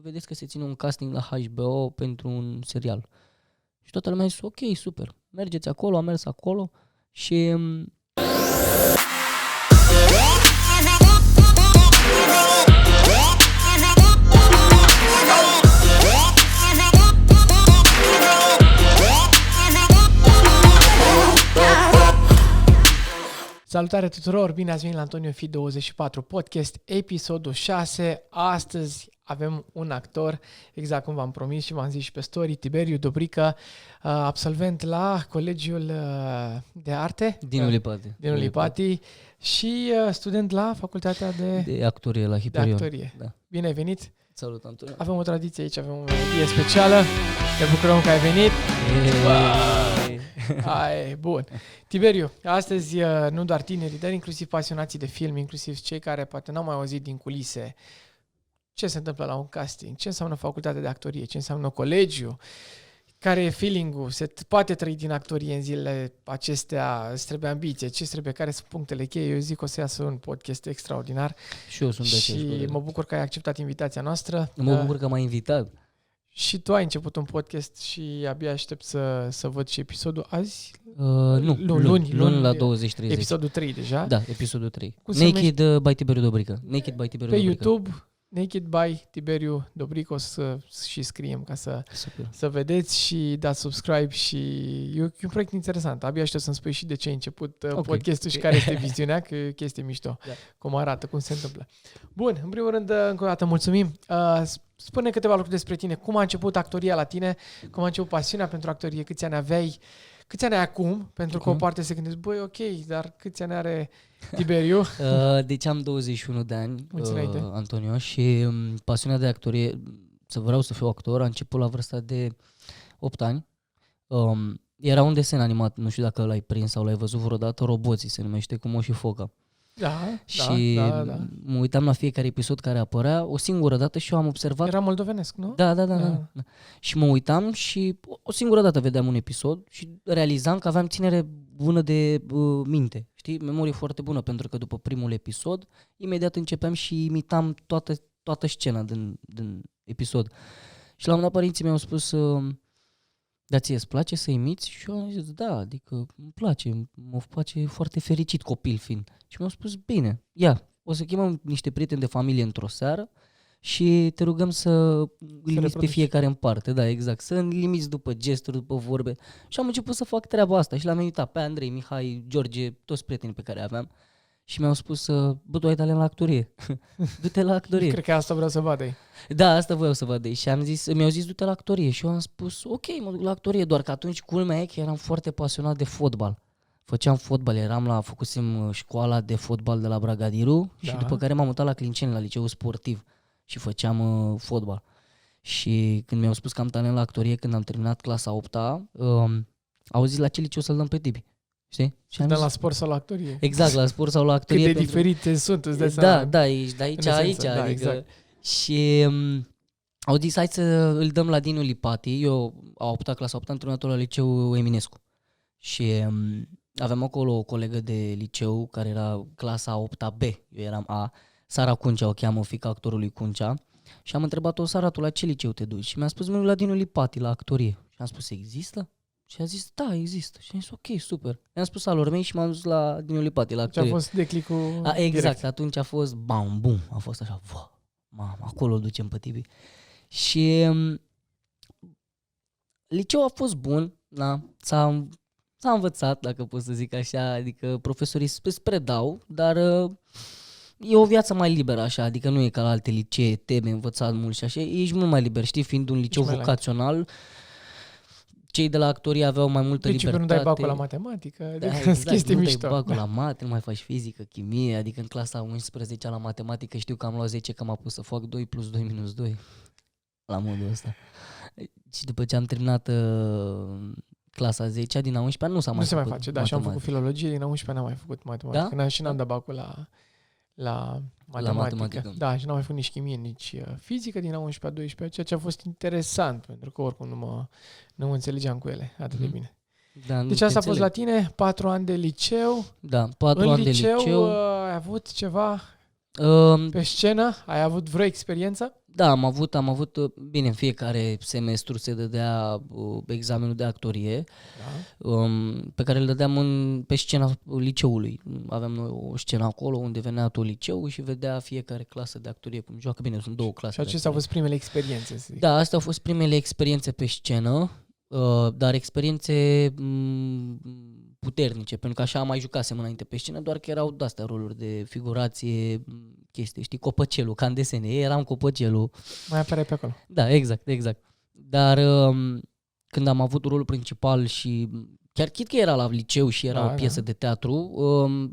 vedeți că se ține un casting la HBO pentru un serial. Și toată lumea a zis, ok, super, mergeți acolo, am mers acolo și... Salutare tuturor, bine ați venit la Antonio Fi 24 Podcast, episodul 6. Astăzi avem un actor, exact cum v-am promis și v-am zis și pe story, Tiberiu Dobrică, absolvent la Colegiul de Arte Dinu Lipati și student la Facultatea de Actorie la Hiperion. De actorie. Da. Bine ai venit! Salut, Antonio! Avem o tradiție aici, avem o melodie specială. Ne bucurăm că ai venit! Hai, bun. Tiberiu, astăzi nu doar tinerii, dar inclusiv pasionații de film, inclusiv cei care poate n-au mai auzit din culise ce se întâmplă la un casting, ce înseamnă facultatea de actorie, ce înseamnă colegiu, care e feeling-ul, se poate trăi din actorie în zilele acestea, îți trebuie ambiție, ce trebuie, care sunt punctele cheie. Eu zic că o să iasă un podcast extraordinar. Și eu sunt de și mă bucur că ai acceptat invitația noastră. Mă bucur că m-ai invitat. Și tu ai început un podcast și abia aștept să văd și episodul azi. Luni la 20-30. Episodul 3 deja. Da, episodul 3. Naked by Tiberiu Dobrică. Naked by Tiberiu Pe Dobrică. YouTube, Naked by Tiberiu Dobrică, o să și scriem ca să vedeți și dați subscribe și e un proiect interesant. Abia aștept să-mi spui și de ce ai început podcastul și care este viziunea, că e o chestie mișto, cum arată, cum se întâmplă. Bun, în primul rând, încă o dată mulțumim. Spune câteva lucruri despre tine. Cum a început actoria la tine? Cum a început pasiunea pentru actorie? Câți ani aveai? Câți ani ai acum? Pentru că o parte se gândesc, băi, ok, dar câți ani are Tiberiu? Deci am 21 de ani, Mulțumesc, Antonio, și pasiunea de actorie, vreau să fiu actor, a început la vârsta de 8 ani. Era un desen animat, nu știu dacă l-ai prins sau l-ai văzut vreodată, Roboții se numește, cu Moș și Foca. Și mă uitam la fiecare episod care apărea o singură dată și eu am observat... Era moldovenesc, nu? Da. Și mă uitam și o singură dată vedeam un episod și realizam că aveam ținere bună de minte, știi? Memorie foarte bună, pentru că după primul episod, imediat începeam și imitam toată scena din episod. Și la un moment dat părinții mi-au spus... Dar ție îți place să imiți? Și eu am zis, da, adică îmi place, mă face foarte fericit copil fiind. Și mi-au spus, bine, ia, o să chemăm niște prieteni de familie într-o seară și te rugăm să limiți pe fiecare în parte, da, exact, să limiți după gesturi, după vorbe. Și am început să fac treaba asta și l-am invitat pe Andrei, Mihai, George, toți prietenii pe care aveam. Și mi-au spus, bă, tu ai talent la actorie, du-te la actorie. Cred că asta vreau să vadă. Da, asta voiau să vadă. Și mi-au zis, du-te la actorie. Și eu am spus, ok, mă duc la actorie, doar că atunci culmea e că eram foarte pasionat de fotbal. Făceam fotbal, făcusem școala de fotbal de la Bragadiru și după care m-am mutat la Clinceni, la liceul sportiv și făceam fotbal. Și când mi-au spus că am talent la actorie, când am terminat clasa 8-a, au zis la ce liceu să-l dăm pe Tibi. Știi? La sport sau la actorie. Exact, la sport sau la actorie. Cât de diferite sunt, îți dai seama. Da, ești de aici, da, adică... exact. Și au zis, hai să îl dăm la Dinu Lipati. Eu a optat clasa 8, am terminat la liceu Eminescu. Și aveam acolo o colegă de liceu care era clasa 8A B. Eu eram A. Sara Cuncea o cheamă, fiica actorului Cuncea. Și am întrebat-o, Sara, tu la ce liceu te duci? Și mi-a spus, la Dinu Lipati, la actorie. Și am spus, există? Și a zis, da, există. Și am zis, ok, super. I-am spus alor mei și m-am dus la Dinu Lipati, la actorie. Și a fost declicul exact, direct. atunci a fost bam, bum. A fost așa, mamă, acolo îl ducem pe Tibi. Și liceul a fost bun, da? S-a învățat, dacă pot să zic așa, adică profesorii îți predau, dar e o viață mai liberă așa, adică nu e ca la alte licee, teme, învățat mult și așa, ești mult mai liber, știi, fiind un liceu vocațional, cei de la actorie aveau mai multă libertate. Nu dai bacul la matematică, adică exact, chestii nu mișto. dai bacul la mate, nu mai faci fizică, chimie, adică în clasa 11 la matematică știu că am luat 10 că m-a pus să fac 2 plus 2 minus 2, la modul ăsta. Și după ce am terminat clasa 10 din a 11 nu s-a mai făcut. Nu se mai face, da, și am făcut filologie, din a 11 n-am mai făcut matematică. Da? Și n-am dat bacul la matematică. Da, și n-am mai făcut nici chimie, nici fizică din a 11 a 12, ceea ce a fost interesant, pentru că oricum nu mă înțelegeam cu ele atât de bine. Da, deci asta a fost la tine, 4 ani de liceu. Da, 4 ani de liceu. Ai avut ceva pe scenă? Ai avut vreo experiență? Da, am avut, bine, în fiecare semestru se dădea examenul de actorie, pe care îl dădeam pe scena liceului. Aveam noi o scenă acolo unde venea tot liceul și vedea fiecare clasă de actorie cum joacă. Bine, sunt 2 clase. Și acestea au fost primele experiențe, să zic. Da, astea au fost primele experiențe pe scenă, dar experiențe puternice, pentru că așa am mai jucasem înainte pe scenă, doar că erau de-astea roluri de figurație, chestii, știi, copăcelul, ca în desene, eram copăcelul. Mai apăreai pe acolo. Da, exact. Dar când am avut rolul principal și chiar chit că era la liceu și era o piesă de teatru,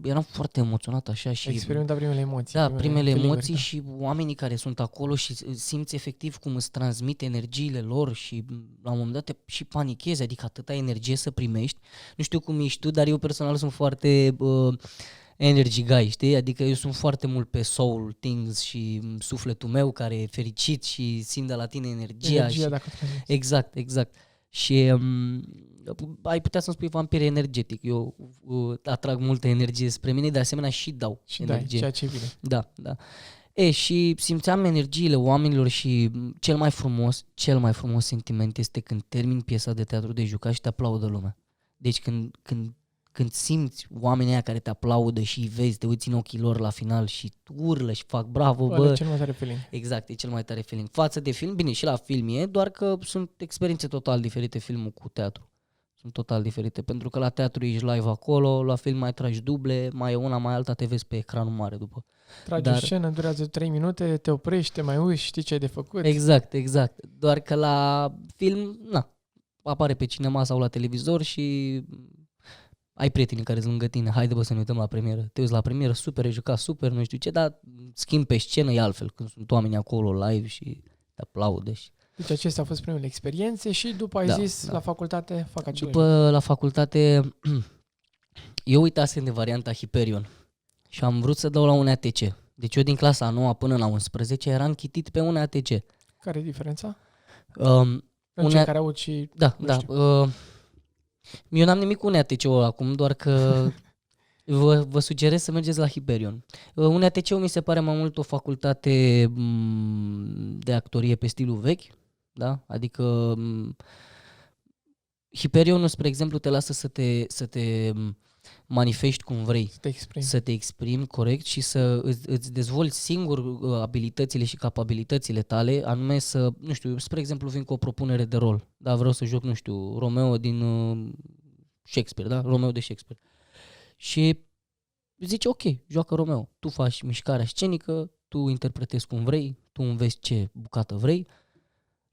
eram foarte emoționat așa și... Experimenta primele emoții. Da, primele emoții și oamenii care sunt acolo și simți efectiv cum îți transmite energiile lor și la un moment dat și panichezi, adică atâta energie să primești. Nu știu cum ești tu, dar eu personal sunt foarte... energy guy, știi? Adică eu sunt foarte mult pe soul things și sufletul meu care e fericit și simt de la tine energia și... dacă Exact. Și ai putea să-mi spui vampir energetic. Eu atrag multă energie spre mine, de asemenea și dau energie. Ceea ce vine. Da. Și simțeam energiile oamenilor și cel mai frumos sentiment este când termin piesa de teatru de jucat și te aplaudă lumea. Deci când simți oamenii aia care te aplaudă și îi vezi, te uiți în ochii lor la final și urlă și fac bravo, bă. E cel mai tare feeling. Exact, e cel mai tare feeling. Față de film, bine, și la film e, doar că sunt experiențe total diferite filmul cu teatru. Sunt total diferite, pentru că la teatru ești live acolo, la film mai tragi duble, mai e una, mai alta, te vezi pe ecranul mare după. Tragi o scenă, durează 3 minute, te oprești, te mai uiți, știi ce ai de făcut. Exact. Doar că la film, apare pe cinema sau la televizor și... ai prietenii care sunt lângă tine, haide bă să ne uităm la premieră, te uiți la premieră, super, ai jucat super, nu știu ce, dar schimb pe scenă e altfel, când sunt oamenii acolo live și te aplaudă. Deci acestea au fost primele experiențe și după ai zis la facultate fac același. După la facultate, eu uitasem de varianta Hyperion și am vrut să dau la un ATC. Deci eu din clasa a 9 până la 11 eram chitit pe un ATC. Care e diferența? În cei care aud și... Da. Eu n-am nimic cu UNATC-ul acum, doar că vă sugerez să mergeți la Hyperion. UNATC-ul mi se pare mai mult o facultate de actorie pe stilul vechi, da? Adică Hyperionul, spre exemplu, te lasă să te manifesti cum vrei, să te exprimi corect și să îți dezvolți singur abilitățile și capabilitățile tale, anume să, nu știu, spre exemplu vin cu o propunere de rol, da, vreau să joc, nu știu, Romeo din Shakespeare, da, Romeo de Shakespeare. Și zice, ok, joacă Romeo, tu faci mișcarea scenică, tu interpretezi cum vrei, tu înveți ce bucată vrei.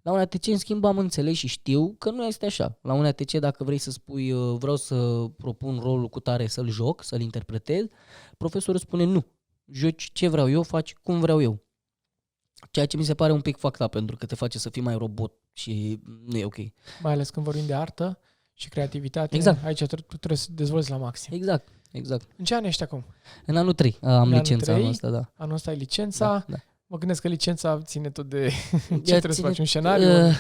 La un ATC, în schimb, am înțeles și știu că nu este așa. La un ATC, dacă vrei să spui vreau să propun rolul cu tare să-l joc, să-l interpretez, profesorul spune nu. Joci ce vreau eu, faci cum vreau eu. Ceea ce mi se pare un pic fucked up, pentru că te face să fii mai robot și nu e ok. Mai ales când vorbim de artă și creativitate, exact. Aici trebuie să dezvolți la maxim. Exact. În ce an ești acum? În anul 3 am licența anul ăsta, da. Anul ăsta ai licența. Da. Mă gândesc că licența ține tot de ce trebuie să faci, un scenariu?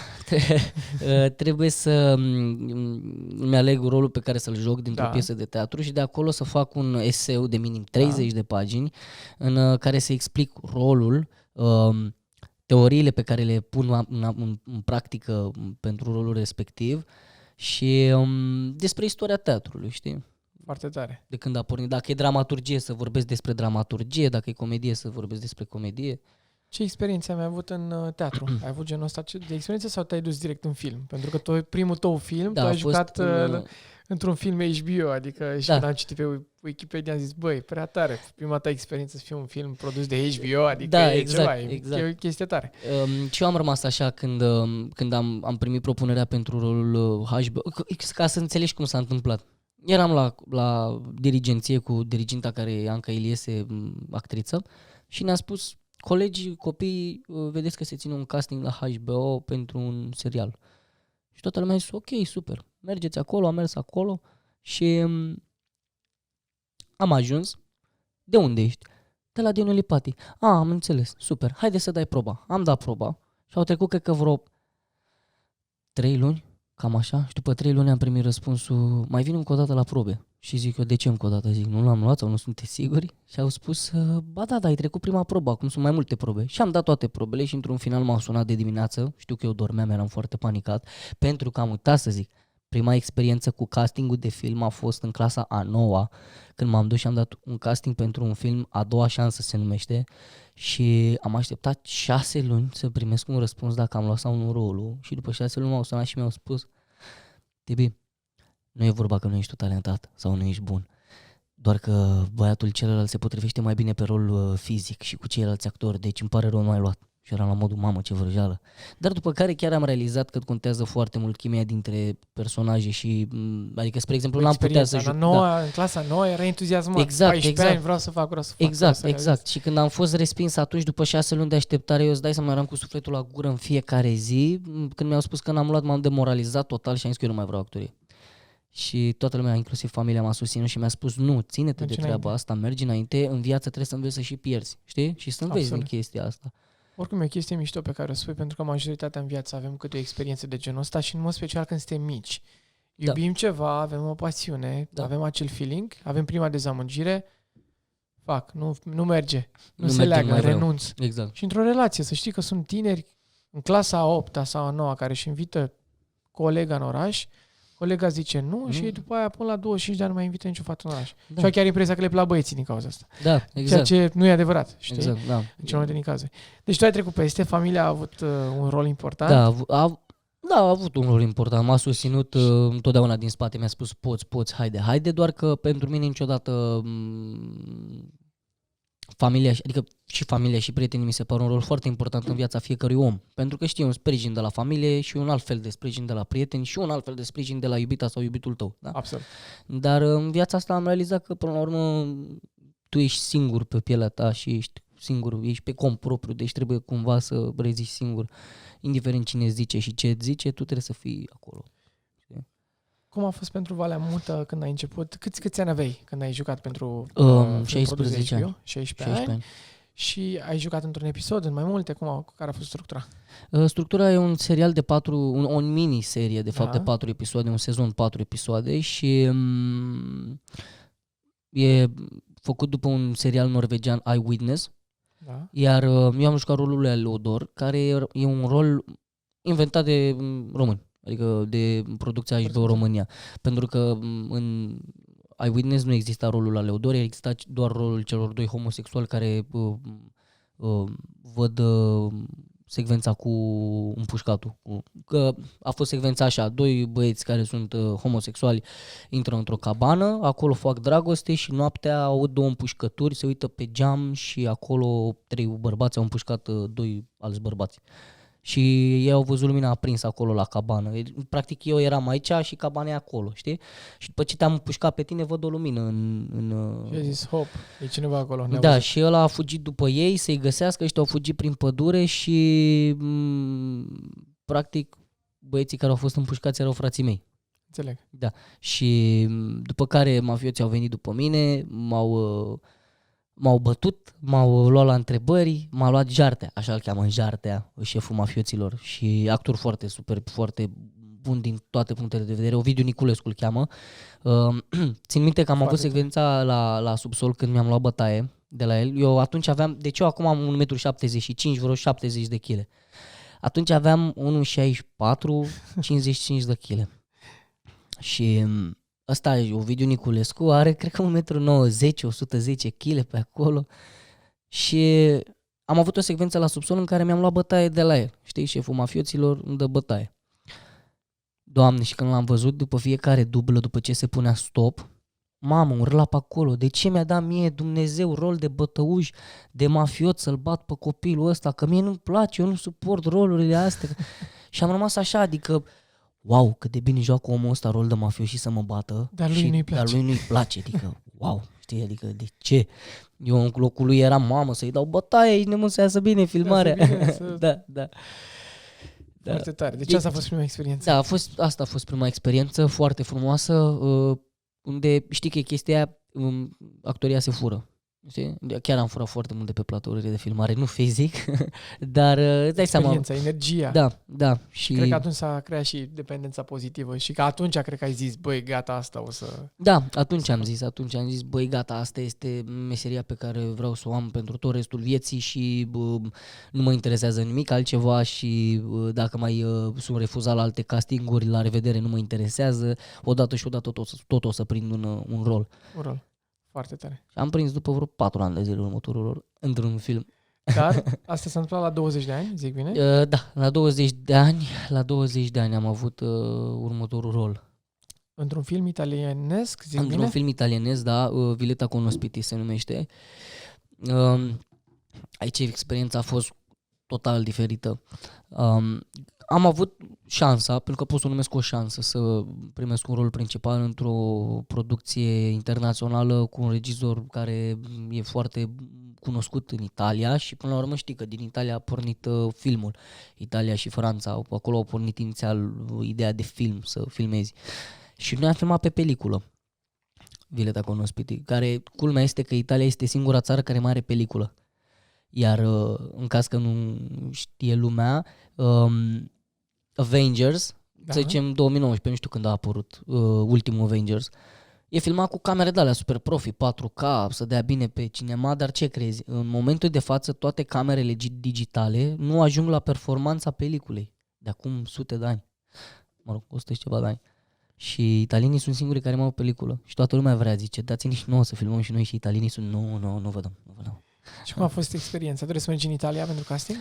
Trebuie să îmi aleg rolul pe care să-l joc dintr-o piesă de teatru și de acolo să fac un eseu de minim 30 de pagini în care să explic rolul, teoriile pe care le pun în practică pentru rolul respectiv și despre istoria teatrului, știi? Foarte tare. De când a pornit. Dacă e dramaturgie, să vorbesc despre dramaturgie, dacă e comedie, să vorbesc despre comedie. Ce experiențe ai avut în teatru? Ai avut genul ăsta de experiență sau te-ai dus direct în film? Pentru că primul tău film, tu ai jucat într-un film HBO, adică și când am citit pe Wikipedia am zis, băi, prea tare, prima ta experiență să fie un film produs de HBO, adică e ceva, e o chestie tare. Și eu am rămas așa când am primit propunerea pentru rolul HBO, ca să înțelegi cum s-a întâmplat. Eram la dirigenție cu diriginta care e Anca Iliese, actriță, și ne-a spus, colegii, copii, vedeți că se ține un casting la HBO pentru un serial. Și toată lumea a zis, ok, super, mergeți acolo, am mers acolo și am ajuns. De unde ești? De la Dinu Lipati. Am înțeles, super, haide să dai proba. Am dat proba și au trecut, cred că vreo 3 luni, cam așa, și după 3 luni am primit răspunsul, mai vin încă o dată la probe. Și zic eu, de ce încă o dată? Zic, nu l-am luat sau nu sunteți siguri? Și au spus, ba da, ai trecut prima probă, acum sunt mai multe probe. Și am dat toate probele și într-un final m-au sunat de dimineață, știu că eu dormeam, eram foarte panicat, pentru că am uitat să zic, prima experiență cu castingul de film a fost în clasa a 9-a, când m-am dus și am dat un casting pentru un film, A doua șansă se numește, și am așteptat 6 luni să primesc un răspuns dacă am luat sau nu rolul și după 6 luni m-au sunat și mi-au spus, Tibi, nu e vorba că nu ești tu talentat sau nu ești bun, doar că băiatul celălalt se potrivește mai bine pe rol fizic și cu ceilalți actori, deci îmi pare rău, nu ai luat. Și eram la modul, mamă, ce vrăjeală. Dar după care chiar am realizat că contează foarte mult chimia dintre personaje și, adică, spre exemplu, n-am putea să juc. În clasa 9 era entuziasmat. Exact, 14 ani, vreau să fac. Exact. Și când am fost respins atunci, după 6 luni de așteptare, eu îți dai seama, eram cu sufletul la gură în fiecare zi. Când mi-au spus că n-am luat, m-am demoralizat total și am zis că eu nu mai vreau actorie. Și toată lumea, inclusiv familia, m-a susținut și mi-a spus, nu, ține-te de treaba asta, mergi înainte, în viață trebuie să înveți să și pierzi, știi? Și să înveți din chestia asta. Oricum e o chestie mișto pe care o spui, pentru că majoritatea în viață avem câte o experiență de genul ăsta și în mod special când suntem mici. Iubim ceva, avem o pasiune, avem acel feeling, avem prima dezamăgire, nu merge, nu se leagă, renunț. Exact. Și într-o relație, să știi că sunt tineri în clasa a 8-a sau a 9-a care își invită colega în oraș, colega zice nu și după aia până la 25 de ani nu mai invită nicio fată în oraș. Da. Și au chiar impresia că le plac băieții din cauza asta. Da, exact. Ceea ce nu e adevărat, știi? Exact, da. În cel mai din cazuri. Deci tu ai trecut peste, familia a avut un rol important? Da, a avut un rol important. M-a susținut întotdeauna din spate, mi-a spus poți, haide, doar că pentru mine niciodată familia, adică și familia și prietenii mi se par un rol foarte important în viața fiecărui om. Pentru că știi, un sprijin de la familie și un alt fel de sprijin de la prieteni și un alt fel de sprijin de la iubita sau iubitul tău. Da? Absolut. Dar în viața asta am realizat că până la urmă tu ești singur pe pielea ta și ești singur, ești pe cont propriu, deci trebuie cumva să reziști singur. Indiferent cine zice și ce îți zice, tu trebuie să fii acolo. Cum a fost pentru Valea Mută când ai început? Câți ani aveai când ai jucat pentru 16 ani. 16 ani. Și ai jucat într-un episod, în mai multe? Care a fost structura? Structura e un serial de 4, o mini-serie de fapt de 4 episoade, un sezon 4 episoade și e făcut după un serial norvegian, Eyewitness. Da. Iar eu am jucat rolul lui Leodor, care e un rol inventat de români. Adică de producția HBO România. Pentru că în Eyewitness nu exista rolul la Leodor, exista doar rolul celor 2 homosexuali care văd secvența cu împușcatul. Că a fost secvența așa, 2 băieți care sunt homosexuali intră într-o cabană, acolo fac dragoste și noaptea aud 2 împușcături, se uită pe geam și acolo 3 bărbați au împușcat 2 alți bărbați. Și ei au văzut lumina aprinsă acolo la cabană. Practic eu eram aici și cabana e acolo, știi? Și după ce te-am împușcat pe tine, văd o lumină Și ai zis, hop, e cineva acolo. Da, și ăla a fugit după ei să-i găsească, ăștia au fugit prin pădure și practic băieții care au fost împușcați erau frații mei. Înțeleg. Da. Și după care mafioții au venit după mine, m-au bătut, m-au luat la întrebări, m-a luat Jartea, așa îl cheamă, Jartea, șeful mafioților și actor foarte super, foarte bun din toate punctele de vedere, Ovidiu Niculescu îl cheamă. Țin minte că am avut secvența la subsol când mi-am luat bătaie de la el. Eu atunci aveam, deci eu acum am 1,75 m, vreo 70 de kg. Atunci aveam 1,64 m, 55 de kg. Și ăsta, Ovidiu Niculescu, are cred că 1,90 m, 110 kg pe acolo și am avut o secvență la subsol în care mi-am luat bătaie de la el. Știi, șeful mafioților îmi dă bătaie. Doamne, și când l-am văzut după fiecare dublă, după ce se punea stop, mamă, urla pe acolo. De ce mi-a dat mie Dumnezeu rol de bătăuș, de mafiot să-l bat pe copilul ăsta? Că mie nu-mi place, eu nu suport rolurile astea. Și am rămas așa, adică wow, cât de bine joacă omul ăsta rol de mafiot și să mă bată. Dar lui nu-i place. Dar lui nu-i place, adică wow, știi, adică de ce? Eu în locul lui eram, mamă, să-i dau bătaie, aici nemân să iasă bine filmarea. Da. Foarte tare. Deci asta a fost prima experiență. Da, asta a fost prima experiență foarte frumoasă, unde știi că e chestia aia, actoria se fură. Știi? Chiar am furat foarte mult de pe platourile de filmare, nu fizic, dar îți dai seama. Experiența, energia. Da. Și cred că atunci s-a creat și dependența pozitivă și că atunci cred că ai zis, băi, gata, asta o să... Da, atunci am zis, băi, gata, asta este meseria pe care vreau să o am pentru tot restul vieții și nu mă interesează nimic altceva și dacă mai sunt refuzat la alte castinguri, la revedere, nu mă interesează, odată tot o să prind un rol. Un rol. Foarte tare. Am prins după vreo 4 ani de zile următorul rol într-un film. Dar asta s-a întâmplat la 20 de ani, zic bine? Da, la 20 de ani am avut următorul rol. Într-un film italienesc, zic bine? Într-un film italienesc, da, Villetta con Ospiti se numește. Aici experiența a fost total diferită. Am avut șansa, pentru că pot să o numesc o șansă, să primesc un rol principal într-o producție internațională cu un regizor care e foarte cunoscut în Italia și până la urmă știi că din Italia a pornit filmul. Italia și Franța, acolo au pornit inițial ideea de film, să filmezi. Și noi am filmat pe peliculă Villetta con Ospiti, care culmea este că Italia este singura țară care mai are peliculă. Iar în caz că nu știe lumea, Avengers, să zicem 2019, nu știu când a apărut ultimul Avengers, e filmat cu camere de alea super profi, 4K, să dea bine pe cinema, dar ce crezi? În momentul de față toate camerele digitale nu ajung la performanța peliculei de acum sute de ani. Mă rog, 100 și ceva de ani. Și italienii sunt singurii care mai au peliculă. Și toată lumea vrea, zice, dați-ne și nouă să filmăm și noi, și italienii sunt, nu vă dăm. Și cum a fost experiența? Trebuie să mergi în Italia pentru casting?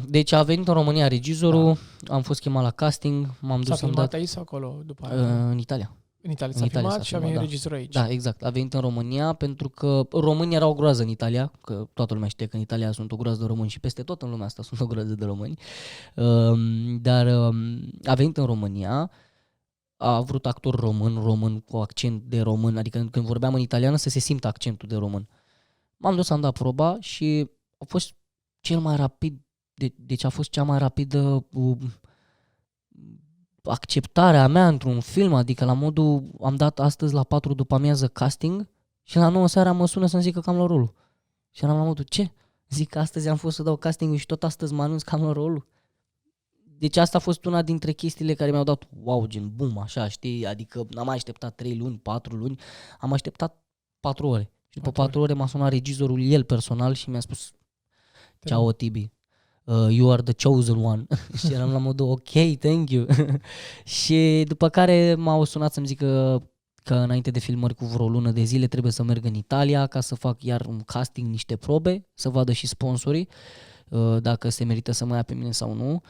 Deci a venit în România regizorul, am fost chemat la casting, m-am dus să-mi dat... aici sau acolo? După aia? În Italia. În Italia s-a filmat și a venit regizorul aici. Da, exact. A venit în România pentru că românii erau o groază în Italia, că toată lumea știe că în Italia sunt o groază de români și peste tot în lumea asta sunt o groază de români. Dar a venit în România, a vrut actor român cu accent de român, adică când vorbeam în italiană să se simtă accentul de român. M-am dus, am dat proba și a fost cel mai rapid, deci a fost cea mai rapidă acceptarea mea într-un film, adică la modul am dat astăzi la 4 după amiază casting și la 9 seara mă sună să-mi zică că am luat rolul. Și eram la modul, ce? Zic că astăzi am fost să dau casting și tot astăzi mă anunț că am luat rolul. Deci asta a fost una dintre chestiile care mi-au dat wow, gen boom, așa, știi? Adică n-am mai așteptat 3 luni, 4 luni, am așteptat 4 ore. Și după 4 ore m-a sunat regizorul, el personal, și mi-a spus ciao Tibi, you are the chosen one. Și eram la modul ok, thank you. Și după care m-au sunat să-mi zică că înainte de filmări cu vreo lună de zile trebuie să merg în Italia ca să fac iar un casting, niște probe, să vadă și sponsorii dacă se merită să mă ia pe mine sau nu.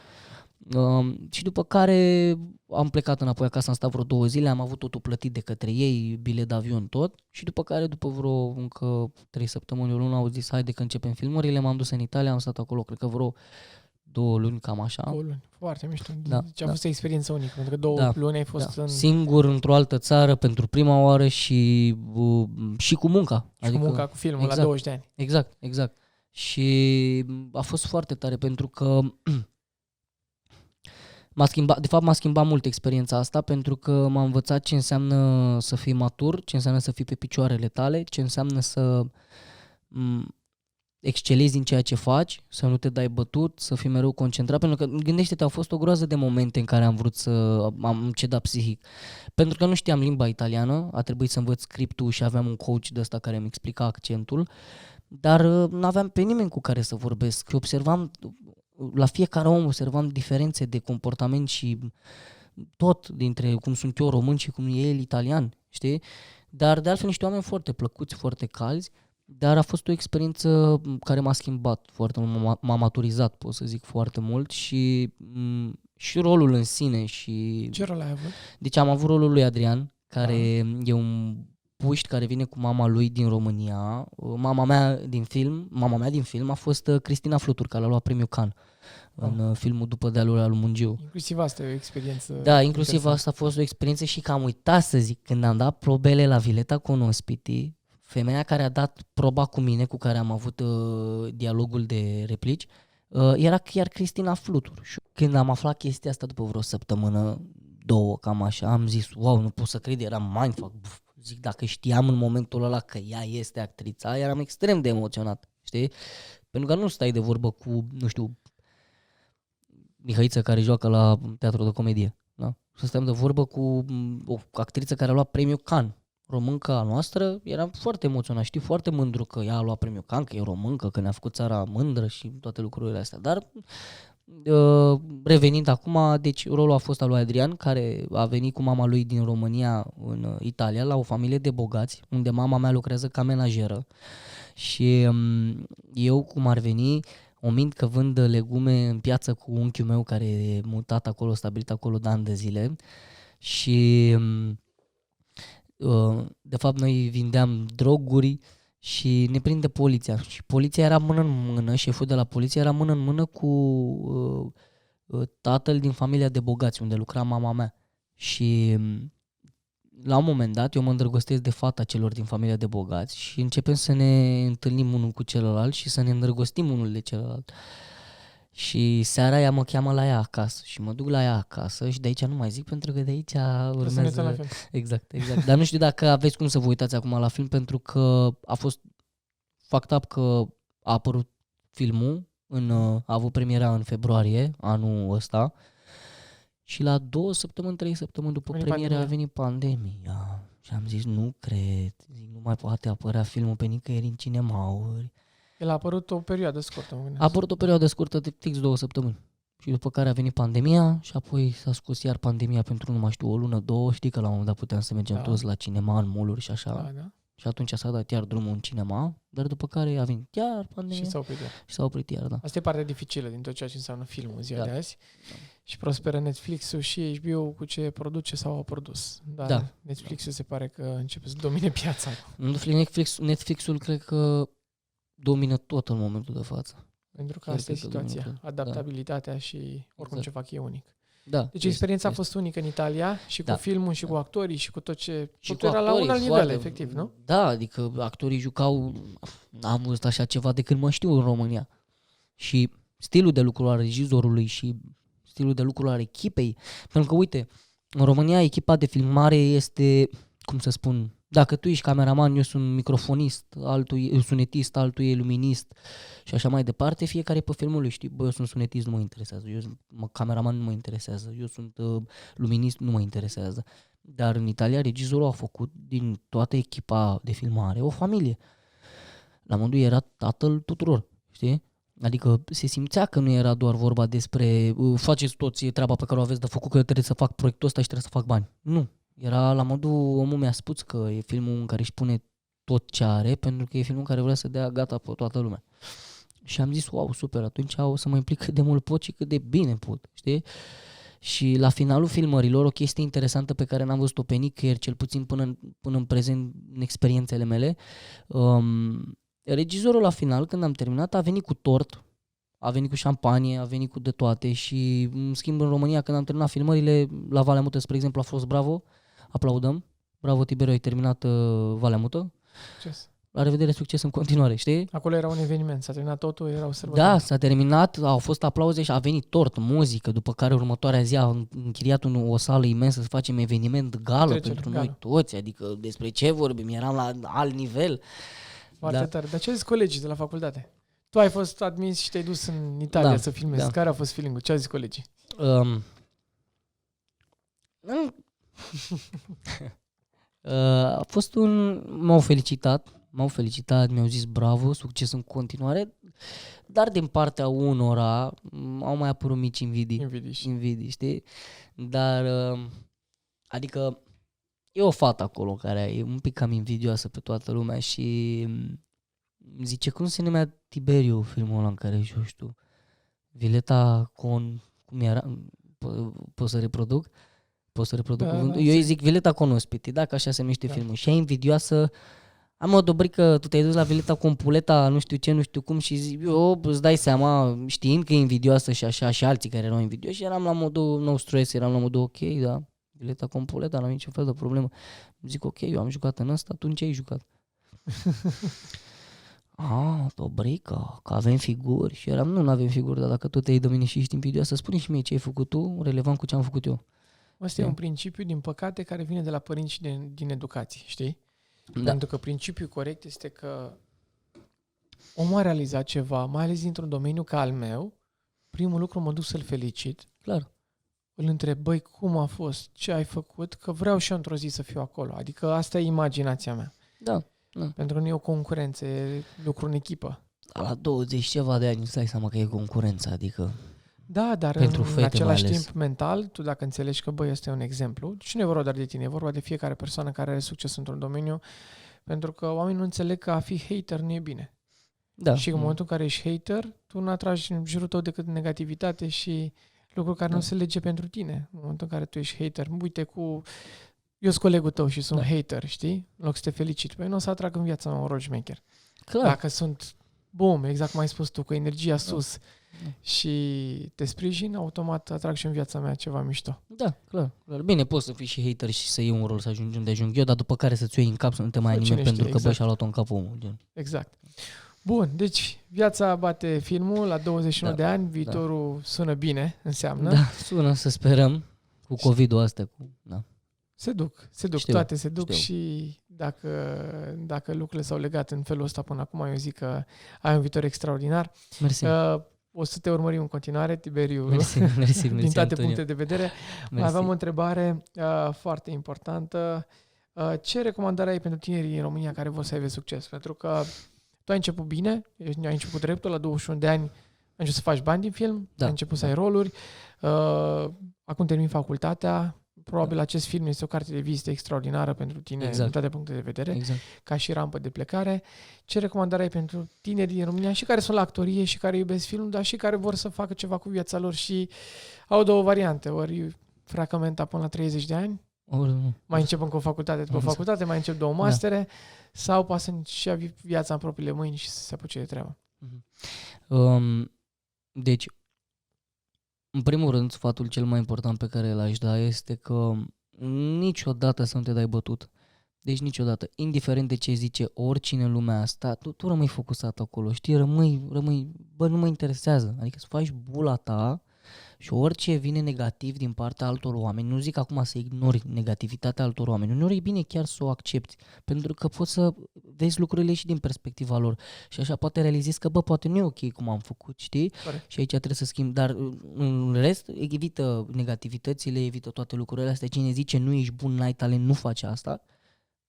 Și după care am plecat înapoi acasă, am stat vreo 2 zile, am avut totul plătit de către ei, bilet de avion, tot. Și după care, după vreo încă 3 săptămâni, o lună, au zis, haide că începem filmările, m-am dus în Italia, am stat acolo, cred că vreo 2 luni, cam așa. 2 luni, foarte mișto. Da, deci a fost o experiență unică, pentru că 2 luni ai fost singur, într-o altă țară, pentru prima oară și cu munca. Și cu munca, cu filmul, la 20 de ani. Exact. Și a fost foarte tare, pentru că m-a schimbat mult experiența asta, pentru că m-a învățat ce înseamnă să fii matur, ce înseamnă să fii pe picioarele tale, ce înseamnă să excelezi în ceea ce faci, să nu te dai bătut, să fii mereu concentrat, pentru că gândește-te, au fost o groază de momente în care am vrut am cedat psihic, pentru că nu știam limba italiană, a trebuit să învăț scriptul și aveam un coach de ăsta care îmi explica accentul, dar n-aveam pe nimeni cu care să vorbesc și observam la fiecare om, observam diferențe de comportament și tot dintre cum sunt eu român și cum e el italian, știi? Dar de altfel niște oameni foarte plăcuți, foarte calzi, dar a fost o experiență care m-a schimbat foarte mult, m-a maturizat, pot să zic, foarte mult și rolul în sine. Și ce rol ai avut? Deci am avut rolul lui Adrian, care e un puști care vine cu mama lui din România. Mama mea din film a fost Cristina Flutur, care a luat premiul Cannes în filmul După dealul lui Mungiu. Inclusiv asta e o experiență. Da, inclusiv asta a fost o experiență și că am uitat să zic, când am dat probele la Villetta con Ospiti, femeia care a dat proba cu mine, cu care am avut dialogul de replici, era chiar Cristina Flutur. Și când am aflat chestia asta după vreo săptămână, 2, cam așa, am zis, wow, nu pot să cred, era mindfuck. zic, dacă știam în momentul ăla că ea este actrița, eram extrem de emoționat, știi? Pentru că nu stai de vorbă cu, nu știu, Mihăiță care joacă la teatru de comedie, da? Să stăm de vorbă cu o actriță care a luat premiul Cannes, românca noastră, eram foarte emoționat, știi, foarte mândru că ea a luat premiul Cannes, că e româncă, că ne-a făcut țara mândră și toate lucrurile astea, dar revenind acum, deci rolul a fost al lui Adrian, care a venit cu mama lui din România în Italia, la o familie de bogați, unde mama mea lucrează ca menajeră și eu, cum ar veni, o mint că vând legume în piață cu unchiul meu care e mutat acolo, stabilit acolo de ani de zile și de fapt noi vindeam droguri și ne prinde poliția și poliția era mână în mână, șeful de la poliție era mână în mână cu tatăl din familia de bogați unde lucra mama mea și la un moment dat eu mă îndrăgostesc de fata celor din familia de bogați și începem să ne întâlnim unul cu celălalt și să ne îndrăgostim unul de celălalt. Și seara ea mă cheamă la ea acasă și mă duc la ea acasă și de aici nu mai zic pentru că de aici urmează... Exact. Dar nu știu dacă aveți cum să vă uitați acum la film pentru că a fost fucked up că a apărut filmul, a avut premiera în februarie anul ăsta și la 2 săptămâni, 3 săptămâni după premiere a venit pandemia și am zis nu cred, nu mai poate apărea filmul pe nicăieri în cinemauri. El a apărut o perioadă scurtă. A apărut o perioadă scurtă de fix 2 săptămâni. Și după care a venit pandemia și apoi s-a scos iar pandemia pentru, nu mai știu, o lună, 2. Știi că la un moment dat puteam să mergem toți la cinema, în mall-uri și așa. Da. Și atunci s-a dat iar drumul în cinema, dar după care a venit iar pandemia. Și s-a oprit iar, da. Asta e partea dificilă din tot ceea ce înseamnă filmul ziua de azi. Da. Și prosperă Netflix-ul și HBO cu ce produce sau au produs. Dar Netflix-ul se pare că începe să domine piața. Netflix-ul cred că domină tot în momentul de față. Pentru că asta e situația. Adaptabilitatea și oricum ce fac e unic. Da, deci experiența a fost unică în Italia și cu filmul și cu actorii și cu tot ce... Și totul era la un alt nivel, efectiv, nu? Da, adică actorii jucau... Am văzut așa ceva de când mă știu în România. Și stilul de lucru al regizorului și stilul de lucru al echipei. Pentru că, uite, în România echipa de filmare este, cum să spun... Dacă tu ești cameraman, eu sunt microfonist, altul e sunetist, altul e luminist și așa mai departe, fiecare pe filmul lui, știi, bă, eu sunt sunetist, nu mă interesează, eu sunt cameraman, nu mă interesează, eu sunt luminist, nu mă interesează. Dar în Italia regizorul a făcut din toată echipa de filmare o familie. La modul era tatăl tuturor, știi? Adică se simțea că nu era doar vorba despre faceți toți treaba pe care o aveți de făcut, că trebuie să fac proiectul ăsta și trebuie să fac bani. Nu. Era la modul, omul mi-a spus că e filmul în care își pune tot ce are, pentru că e filmul în care vrea să dea gata pe toată lumea. Și am zis, wow, super, atunci o să mă implic cât de mult pot și cât de bine pot, știi? Și la finalul filmărilor, o chestie interesantă pe care n-am văzut-o pe nicăieri, cel puțin până în prezent, în experiențele mele, regizorul la final, când am terminat, a venit cu tort, a venit cu șampanie, a venit cu de toate și, în schimb, în România, când am terminat filmările, la Valea Mută, spre exemplu, a fost bravo, aplaudăm, bravo Tiberiu, ai terminat Valea Mută. Succes. La revedere, succes în continuare, știi? Acolo era un eveniment, s-a terminat totul, era o sărbătoare. Da, s-a terminat, au fost aplauze și a venit tort, muzică, după care următoarea zi a închiriat o sală imensă să facem eveniment gală pentru noi toți, adică despre ce vorbim, eram la alt nivel. Foarte tare. Dar ce zici colegii de la facultate? Tu ai fost admis și te-ai dus în Italia să filmezi. Da. Care a fost feeling-ul? Ce au zis colegii? A fost m-au felicitat, mi-au zis bravo, succes în continuare, dar din partea unora au mai apărut mici invidii, știi? Dar, adică, e o fată acolo care e un pic cam invidioasă pe toată lumea și zice, cum se numea Tiberiu filmul ăla în care joci tu? Vileta Con, cum era? Poți să reproduc? Cuvântul? Eu îi zic Vileta Con Ospiti, dacă așa se numește filmul. Și e invidioasă. Am o dobrică, tu te-ai dus la Vileta Con Puleta, nu știu ce, nu știu cum și zic, eu îți dai seama, știind că e invidioasă și așa, și alții care erau invidioși, și eram la modul no stress, eram la modul ok, da, Vileta Con Puleta, n-am niciun fel de problemă. Zic ok, eu am jucat în ăsta, atunci ai jucat. Dobrică, că avem figuri. Și eram, nu avem figuri, dar dacă tot te-ai de mine și ești invidioasă, spune și mie ce ai făcut tu, relevant cu ce am făcut eu. Ăsta e un principiu, din păcate, care vine de la părinți și din educație, știi? Da. Pentru că principiul corect este că omul a realizat ceva, mai ales dintr-un domeniu ca al meu, primul lucru mă duc să-l felicit. Clar. Îl întreb, băi, cum a fost, ce ai făcut, că vreau și eu într-o zi să fiu acolo. Adică asta e imaginația mea. Da. Pentru că nu e o concurență, e lucru în echipă. La 20 ceva de ani îți dai seama că e concurența, adică... Da, dar Pentru în fete același mai ales. timp mental, tu dacă înțelegi că, băi, ăsta e un exemplu, și nu e vorba doar de tine, e vorba de fiecare persoană care are succes într-un domeniu, pentru că oamenii nu înțeleg că a fi hater nu e bine. Da. Și în momentul în care ești hater, tu nu atragi în jurul tău decât negativitate și lucruri care nu se lege pentru tine. În momentul în care tu ești hater, uite eu sunt colegul tău și sunt hater, știi? În loc să te felicit. Păi nu o să atrag în viața mea un rol șmecher. Clar. Dacă sunt, bum, exact cum ai spus tu, cu energia sus și te sprijin, automat atrag și în viața mea ceva mișto. Da, clar. Bine, poți să fii și hater și să iei un rol să ajungi unde ajung eu, dar după care să-ți iei în cap să nu te mai anime pentru că bă, și-a luat-o în cap omul. Gen. Exact. Bun, deci viața bate filmul la 21 de ani, viitorul sună bine, înseamnă. Da, sună, să sperăm, cu COVID-ul astea. Se duc, toate se duc și dacă lucrurile s-au legat în felul ăsta până acum, eu zic că ai un viitor extraordinar. Mersi. O să te urmărim în continuare, Tiberiu, mersi, din toate Antonio. puncte de vedere. Mai aveam o întrebare foarte importantă. Ce recomandare ai pentru tinerii în România care vor să aibă succes? Pentru că tu ai început bine, ai început dreptul, la 21 de ani ai început să faci bani din film, ai început să ai roluri, acum termin facultatea, probabil acest film este o carte de vizită extraordinară pentru tine din toate punctele de vedere, ca și rampă de plecare. Ce recomandare ai pentru tinerii din România și care sunt la actorie și care iubesc filmul, dar și care vor să facă ceva cu viața lor și au două variante, ori fracămenta până la 30 de ani, mai începem cu o facultate după facultate, mai încep 2 mastere, sau poate să-și ia viața în propriile mâini și să se apuce de treabă. Deci, în primul rând, sfatul cel mai important pe care l-aș da este că niciodată să nu te dai bătut. Deci niciodată, indiferent de ce zice oricine în lumea asta, tu rămâi focusat acolo, știi, rămâi, bă, nu mă interesează, adică să faci bula ta și orice vine negativ din partea altor oameni, nu zic acum să ignori negativitatea altor oameni, uneori e bine chiar să o accepti, pentru că poți să vezi lucrurile și din perspectiva lor și așa poate realizezi că, bă, poate nu e ok cum am făcut, știi? Corect. Și aici trebuie să schimbi, dar în rest evită negativitățile, evită toate lucrurile astea, cine zice nu ești bun, n-ai talent, nu faci asta,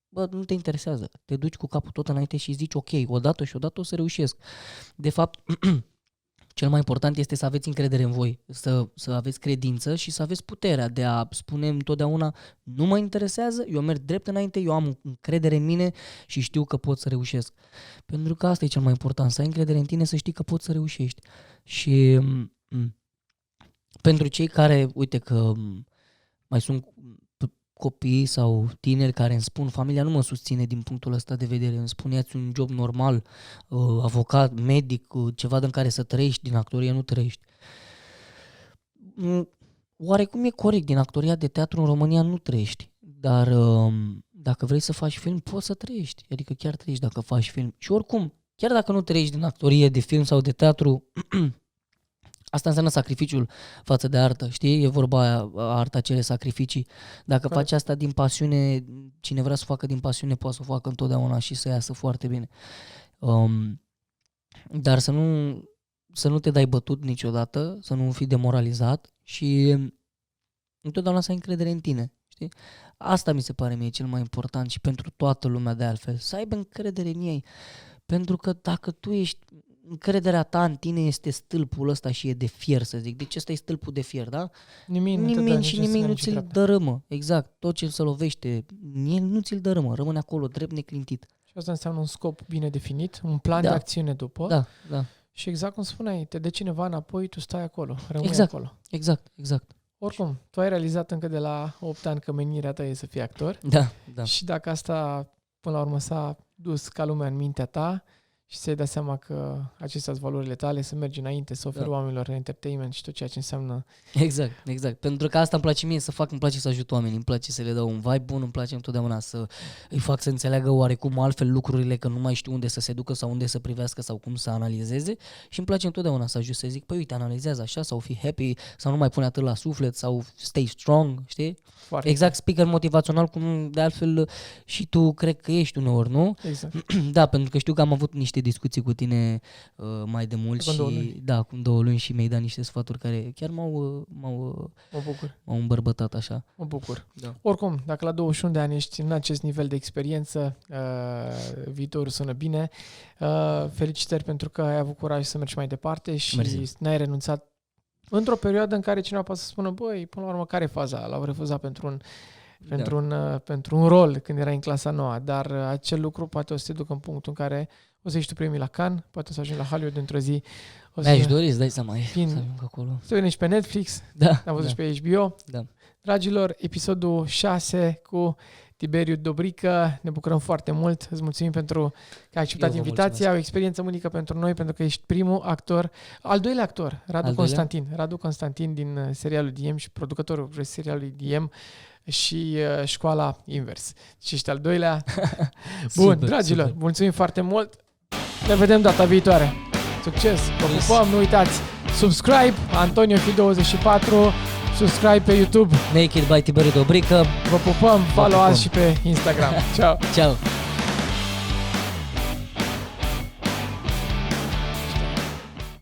bă, nu te interesează, te duci cu capul tot înainte și zici ok, odată o să reușesc. De fapt, cel mai important este să aveți încredere în voi, să aveți credință și să aveți puterea de a spune întotdeauna nu mă interesează, eu merg drept înainte, eu am încredere în mine și știu că pot să reușesc. Pentru că asta e cel mai important, să ai încredere în tine, să știi că poți să reușești. Și pentru cei care, uite că mai sunt copii sau tineri care îmi spun familia nu mă susține din punctul ăsta de vedere, îmi spun ia-ți un job normal, avocat, medic, ceva din care să trăiești, din actorie nu trăiești. Oarecum e corect, din actoria de teatru în România nu trăiești, dar dacă vrei să faci film poți să trăiești, adică chiar trăiești dacă faci film. Și oricum, chiar dacă nu trăiești din actorie, de film sau de teatru, asta înseamnă sacrificiul față de artă, știi? E vorba aia, arta cere sacrificii. Dacă faci asta din pasiune, cine vrea să facă din pasiune poate să o facă întotdeauna și să iasă foarte bine. Dar să nu te dai bătut niciodată, să nu fii demoralizat și întotdeauna să ai încredere în tine, știi? Asta mi se pare mie cel mai important și pentru toată lumea de altfel, să aibă încredere în ei. Pentru că dacă tu ești încrederea ta în tine este stâlpul ăsta și e de fier, să zic. Deci ăsta e stâlpul de fier, da? Nimic nu ți-l dărâmă. Exact. Tot ce se lovește, el nu ți-l dărâmă. Rămâne acolo, drept neclintit. Și asta înseamnă un scop bine definit, un plan de acțiune după. Da. Și exact cum spuneai, te dă cineva înapoi, tu stai acolo, rămâi acolo. Exact. Oricum, tu ai realizat încă de la 8 ani că menirea ta e să fii actor. Da. Și dacă asta, până la urmă, s-a dus ca lumea în mintea ta și să-i dea seama că acestea sunt valorile tale, să mergi înainte, să oferi oamenilor entertainment și tot ceea ce înseamnă. Exact. Pentru că asta îmi place mie să fac, îmi place să ajut oamenii, îmi place să le dau un vibe bun, îmi place întotdeauna să îi fac să înțeleagă oarecum altfel lucrurile, că nu mai știu unde să se ducă sau unde să privească sau cum să analizeze și îmi place întotdeauna să ajut să zic, păi uite, analizează așa sau fii happy sau nu mai pune atât la suflet sau stay strong, știi? Foarte exact, speaker motivațional, cum de altfel și tu cred că ești uneori, nu? Exact. Da, pentru că știu că am avut niște discuții cu tine mai de mult acum 2 luni și mi-ai dat niște sfaturi care chiar m-au îmbărbătat așa. Mă bucur. Da. Oricum, dacă la 21 de ani ești în acest nivel de experiență, viitorul sună bine. Felicitări pentru că ai avut curaj să mergi mai departe și n-ai renunțat într-o perioadă în care cineva poate să spună, băi, până la urmă, care e faza? L-au refuzat pentru un rol când erai în clasa 9, dar acel lucru poate o să te ducă în punctul în care o să ieși tu primii la Cannes, poate o să ajungi la Hollywood într-o zi. Mi-aș dori, îți dai seama, acolo. Să veni și pe Netflix, am văzut și pe HBO. Da. Dragilor, episodul 6 cu Tiberiu Dobrică, ne bucurăm foarte mult, îți mulțumim pentru că ai acceptat invitația, o experiență unică pentru noi, pentru că ești primul actor, al doilea actor, Radu Constantin din serialul DM și producătorul serialului DM și Școala Invers. Și ești al doilea. Bun, super, dragilor, mulțumim foarte mult, ne vedem data viitoare. Succes, vă pupăm, nu uitați, subscribe, Antonio Fi24, subscribe pe YouTube. Naked by Tiberiu Dobrică. Vă pupăm, follow-us și pe Instagram. Ciao. Ciao.